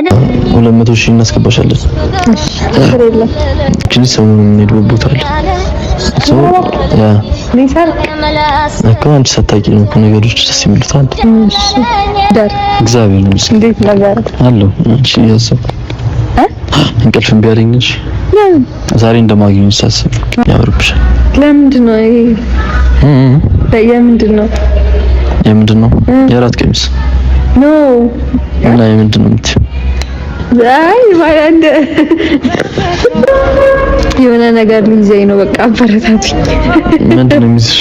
200,000 እናስገባሻለን። እሺ አይደለም ግን ሰሞኑን የምንሄድበት ቦታ አለ። ያ ሊሰርቅ እኮ አንቺ ሳታውቂ ነው እኮ ነገሮች ደስ የሚሉት አንተ። እሺ ዳር እግዚአብሔር ይመስገን። እንዴት ነገር አለው እሺ ያሰብ እንቅልፍ እምቢ አለኝሽ። ዛሬ እንደማግኘው ሳስብ ያምርብሻል። ለምንድን ነው የምንድን ነው የራት ቀሚስ ኖ እና የምንድን ነው የምትይው? አይ ማለት የሆነ ነገር ሊይዘኝ ነው። በቃ አበረታች። ምንድን ነው የሚይዝሽ?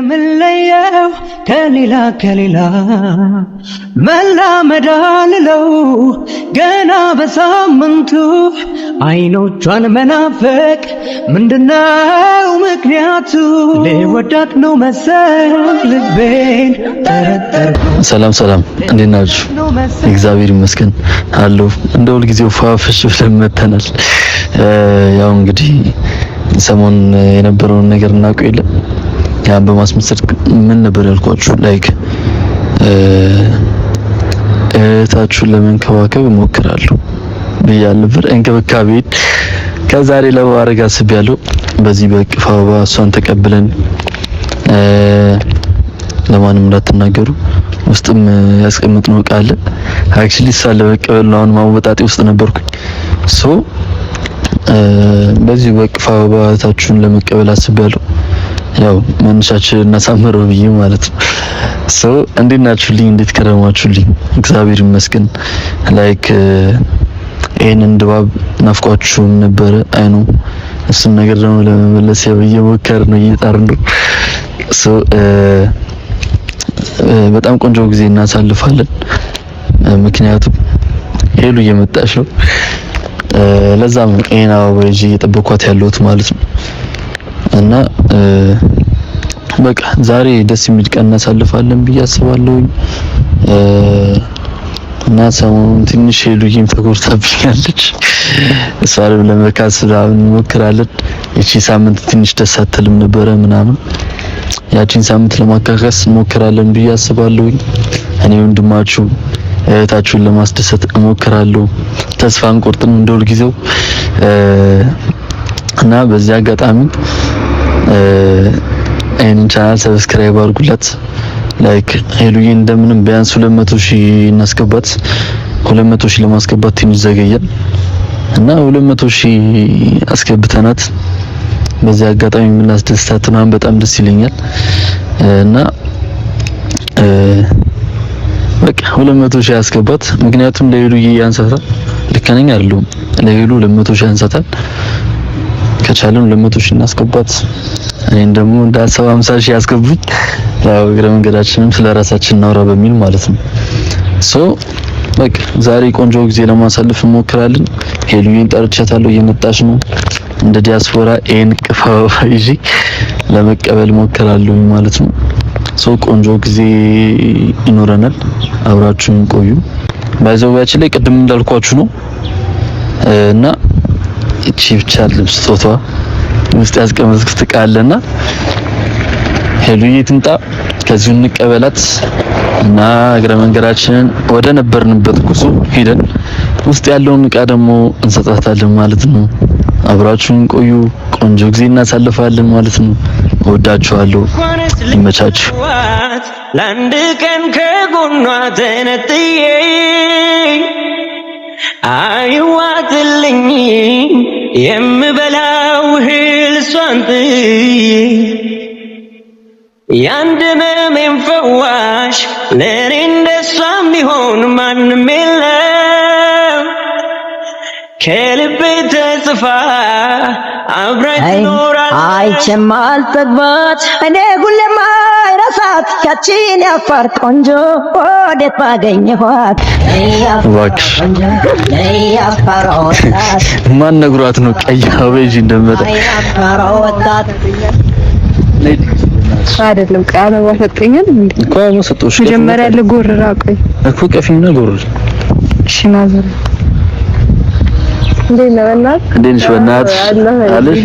ምንለየው ከሌላ መላመድ አልለው ገና በሳምንቱ አይኖቿን መናፈቅ ምንድነው ምክንያቱ? ለወዳት ነው መሰል ልቤን ጠረጠር። ሰላም እንዴት ናችሁ? እግዚአብሔር ይመስገን አለሁ። እንደ ሁል ጊዜው ፋፍሽ ብለን መተናል። ያው እንግዲህ ሰሞኑን የነበረውን ነገር እናውቀው የለ ያን በማስመሰል ምን ነበር ያልኳችሁ? ላይክ እህታችሁን ለመንከባከብ እሞክራለሁ ብያለሁ ነበር። እንክብካቤን ከዛሬ ለማድረግ አስቤያለሁ። በዚህ በቅፍ አበባ እሷን ተቀብለን ለማንም እንዳትናገሩ ውስጥም ያስቀምጥነው ዕቃ አለ። አክቹሊ ሳለ በቀበል ነው ማወጣጤ ውስጥ ነበርኩኝ። በዚህ በቅፍ አበባ እህታችሁን ለመቀበል አስቤያለሁ። ያው መነሻችን እናሳምረው ብዬ ማለት ነው። እንዴት ናችሁልኝ? እንዴት ከረማችሁልኝ? እግዚአብሔር ይመስገን። ላይክ ይሄንን ድባብ ናፍቋችሁም ነበረ። አይኑ እሱን ነገር ደግሞ ለመመለስ ያው እየሞከርን ነው፣ እየጣርን ነው። በጣም ቆንጆ ጊዜ እናሳልፋለን። ምክንያቱም ሄሉ እየመጣች ነው። ለዛም ይሄን አበባ ይዤ እየጠበኳት ያለሁት ማለት ነው። እና በቃ ዛሬ ደስ የሚል ቀን እናሳልፋለን ብዬ አስባለሁ። እና ሰሞኑን ትንሽ ሄሉዬም ተጎድታብኛለች። እሷንም ለመካስ እንሞክራለን። እቺ ሳምንት ትንሽ ደስ አትልም ነበረ ምናምን፣ ያቺን ሳምንት ለማካከስ እንሞክራለን ብዬ አስባለሁ። እኔ ወንድማችሁ እህታችሁን ለማስደሰት እሞክራለሁ። ተስፋ አንቆርጥም እንደሁል ጊዜው። እና በዚህ አጋጣሚ ይሄንን ቻናል ሰብስክራይብ አድርጉላት። ላይክ ሄሉዬ እንደምንም ቢያንስ 200,000 እናስገባት። 200,000 ለማስገባት ትንሽ ዘገየን እና 200,000 አስገብተናት በዚህ አጋጣሚ የምናስደስታት ምናምን በጣም ደስ ይለኛል። እና በቃ 200,000 ያስገባት። ምክንያቱም ለሄሉዬ ያንሳታል። ልክ ነኝ አይደለም? ለሄሉ 200,000 ያንሳታል። ከቻለም 200,000 እናስገባት። እኔን ደግሞ እንደ 50,000 ያስገቡኝ። ያው እግረ መንገዳችንም ስለራሳችን እናውራ በሚል ማለት ነው። በቃ ዛሬ ቆንጆ ጊዜ ለማሳለፍ እንሞክራለን። ሄሉዬን ጠርቻታለሁ፣ እየመጣች ነው። እንደ ዲያስፖራ ይሄን ቅፍ አበባ ይዤ ለመቀበል እሞክራለሁ ማለት ነው። ቆንጆ ጊዜ ይኖረናል። አብራችሁን ቆዩ። ባይዘውያችን ላይ ቅድም እንዳልኳችሁ ነው እና እቺ ብቻ ልብስ ቶቷ ውስጥ ያስቀመጥኩት ዕቃ አለና ሄሉዬ ትምጣ፣ ከዚሁ እንቀበላት እና እግረ መንገዳችንን ወደ ነበርንበት ጉዞ ሄደን ውስጥ ያለውን ዕቃ ደግሞ እንሰጣታለን ማለት ነው። አብራችሁን ቆዩ። ቆንጆ ጊዜ እናሳልፋለን ማለት ነው። እወዳችኋለሁ። ይመቻችሁ። ለአንድ ቀን ከጎኗ ተነጥዬ አይዋጥልኝ የምበላው እህል እሷን ጥዬ ያንድ ህመሜን ፈዋሽ ለእኔ እንደሷ የሚሆን ማንም የለም። ከልቤ ተጽፋ አብራኝ ትኖራለች። አይቼም አልጠግባት እኔ ሁሌም አይረሳት ያቺን ያፋር ቆንጆ ወዴት ባገኘኋት። ማን ነግሯት ነው ቀይ አበባ እንደመጣ? አይደለም ቃል አበባ ሰጠኛል እንዴ? እኮ ሰጠሽ። መጀመሪያ ለጎርራ ቆይ እኮ ቀፊና ጎርራ። እሺ ናዘር እንዴት ነው በእናትህ? እንዴት ነሽ በእናትህ? አለሽ?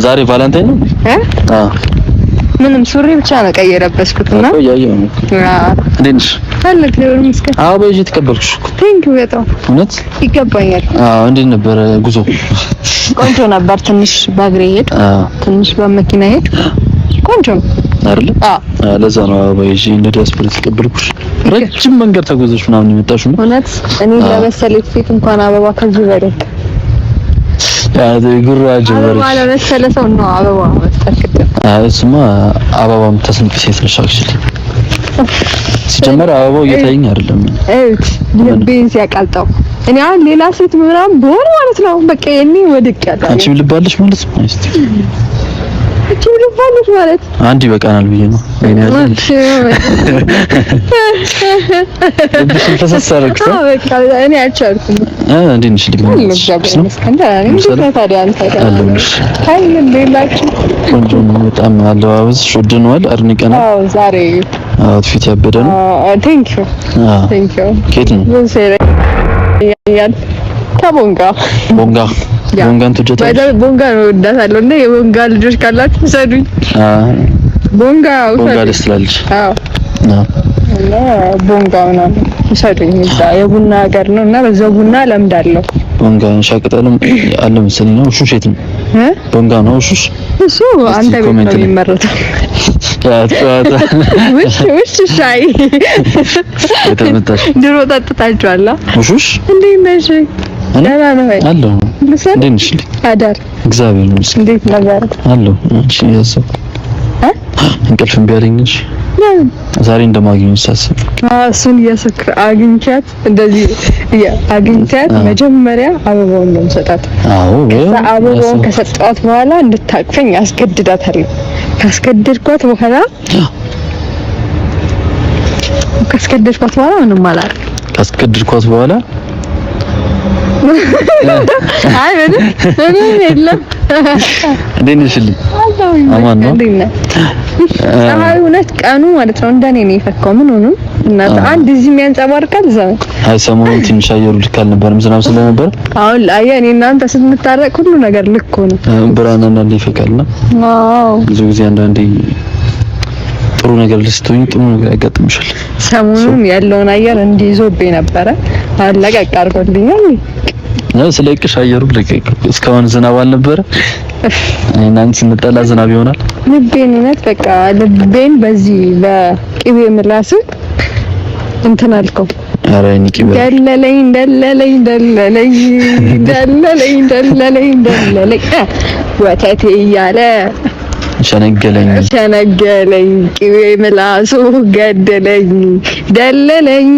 ዛሬ ቫለንታይን ነው? ምንም ሱሪ ብቻ ነው ቀይ የለበስኩትና እኮ ያየው ነው። እንዴት ነሽ? ታለክ ለምን መስከ አበባ ይዤ ተቀበልኩሽ እኮ። ቴንኪው በጣም እውነት ይገባኛል። እንዴት ነበረ ጉዞ? ቆንጆ ነበር። ትንሽ በእግሬ ሄድ፣ ትንሽ በመኪና ሄድ። ቆንጆ አይደል? ለዛ ነው አበባ ይዤ እንደ ዲያስፖራ ተቀበልኩሽ። ረጅም መንገድ ተጓዘሽ ምናምን የመጣሽው ነው? እውነት እኔ ለመሰለኝ ሴት እንኳን አበባ ከዚህ በላይ ጉራ ጀመረሽ። አበባ ለመሰለ ሰው ነው አበባ መስጠት። እሱማ አበባም ተስንቅ ሴት ነሽ አክቹሊ። ሲጀመር አበባው እየታየኝ አይደለም። እዩት ልቤን ሲያቃልጠው እኔ አሁን ሌላ ሴት ምናምን በሆነ ማለት ነው በቃ የኔ ወድቅ ያለው አንቺም ልባለሽ ማለት ነው። እስቲ አንቺም ልባለሽ ማለት አንድ ይበቃናል ብዬ ነው። እኔ አይደል እንዴ ተሰሰረክ በቃ እኔ አልቻልኩም። እንዴት ነሽ? ቆንጆ ነው በጣም አለባበስሽ ወድነዋል። አድንቀናል። ዛሬ ፊት ያበደ ነው። ቴንክ ዩ ከየት ነው? ከቦንጋ ቦንጋን ትወጃታለሽ? ቦንጋ ነው እወዳታለሁ። እና የቦንጋ ልጆች ካላችሁ ሰዱኝ። ቦንጋ ደስ ትላለች። እና ቦንጋ ነው ሰዱኝ። የቡና ሀገር ነው እና በዛው ቡና ለምዳለሁ። ቦንጋ ሻቅጠልም አለ መሰለኝ ነው። ውሹሽ የት ነው? ቦንጋ ነው ውሹሽ? እሱ አንተ ቤት ነው የሚመረተው። ውሽ ሻይ የተመጣሽ ድሮ ጠጥታችኋል? ውሹሽ እንዴት ነሽ? ደህና ነው ወይ? አለሁ። እንዴት ነሽ? አዳር እግዚአብሔር ይመስገን። እንዴት ነበር? አለሁ። እሺ ያሰው እንቅልፍ እምቢ አለኝሽ ዛሬ እንደማግኘው ሳስብ እሱን እያሰክር አግኝቻት እንደዚህ አግኝቻት መጀመሪያ አበባውን ነው የምሰጣት። አበባውን ከሰጠኋት በኋላ እንድታቅፈኝ አስገድዳታለሁ። ካስገደድኳት በኋላ ምንም አላደርግም። ካስገደድኳት በኋላ አይ ምንም የለም። እንዴት ነሽ? አማን ነው። ፀሐይ እውነት ቀኑ ማለት ነው እንደኔ ነው የፈካው። ምን ሆኖ እና አንድ እዚህ የሚያንጸባርቃል ዘመን ሰሞኑን ትንሽ አየሩ ልክ አልነበረም፣ ዝናብ ስለነበር። አሁን አየህ እኔ እናንተ ስንታረቅ ሁሉ ነገር ልክ ሆነ። ብርሃን አንዳንዴ ይፈካልና ብዙ ጊዜ አንዳንዴ ጥሩ ነገር ልስትሆኝ ጥሩ ነገር ያጋጥምሻል። ሰሞኑን ያለውን አየር እንዲይዞብኝ ነበረ። አለቀቅ አድርጎልኛል። ስለቅሽ አየሩ ለቀቅ። እስካሁን ዝናብ አልነበረ። እና አንቺ ስንጠላ ዝናብ ይሆናል። ልቤን እውነት በቃ ልቤን በዚህ በቅቤ ምላስ እንትን አልከው። ኧረ እኔ ቅቤ ደለለኝ ወተቴ እያለ ሸነገለኝ ቅቤ ምላሱ ገደለኝ ደለለኝ።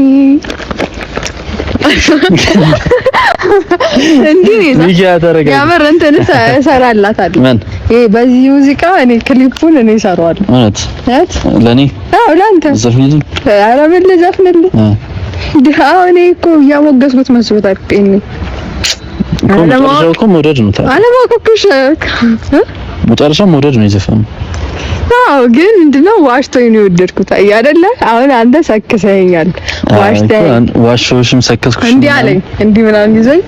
እንዴ ያመር እንትን እሰራላታለሁ። ይሄ በዚህ ሙዚቃ እኔ ክሊፑን እኔ እሰራዋለሁ። ማለት ለኔ ለአንተ ዘፍንልኝ። ኧረ ምን ልዘፍንልህ? እኔ እኮ እያሞገስኩት መስሎታል። መጨረሻው እኮ መውደድ ነው። አለማወቅሽ መጨረሻው መውደድ ነው የዘፈነው። ግን ምንድነው ዋሽቶኝ ነው የወደድኩት አይደለ? አሁን አንተ ሰክሰኸኛል። ዋሽቶሽም ሰከስኩሽ እንዲህ አለኝ እንዲህ ምናምን ይዘኝ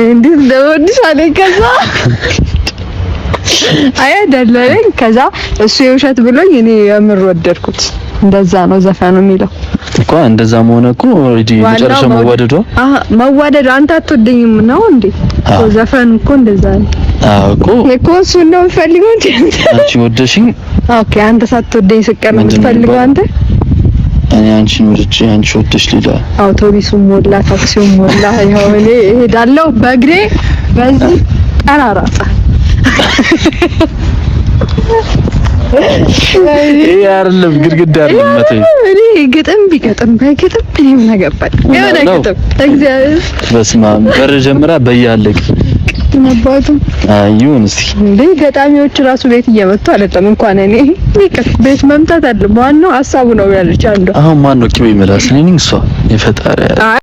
እንዲህ እንደወድሽ አለኝ። ከዛ አይደለኝ ከዛ እሱ የውሸት ብሎኝ እኔ የምር ወደድኩት። እንደዛ ነው ዘፈኑ የሚለው እኮ። እንደዛ መሆነ እኮ ኦሬዲ መጨረሻው መዋደድ አንተ አትወደኝም ነው እንዴ? ዘፈኑ እኮ እንደዛ ነው እኮ እሱ ነው የምፈልገው እንጂ አንቺ ወደሽኝ። ኦኬ አንተ ሳትወደኝ ስቀር ነው የምትፈልገው አንተ። እኔ አንቺን ወድጄ አንቺ ወደሽ ሌላ አውቶቡሱም ሞላ ታክሲውም ሞላ። ይኸው እኔ እሄዳለሁ በእግሬ በዚህ ጠራራ አይደለም ግድግዳ አይደለም መተይ እኔ ግጥም ቢገጥም ባይገጥም ምንም ነገርባል የሆነ ግጥም እግዚአብሔር በስመ አብ በር ጀምራ በያለቅ ነባቱ አይሁን። እስቲ እንዴ ገጣሚዎች ራሱ ቤት እየመጡ አይደለም እንኳን እኔ ቤት መምጣት አለ። ማነው ሐሳቡ ነው ያለች አንዱ። አሁን ማነው ቅቤ ምላስ ነኝ እሷ የፈጣሪ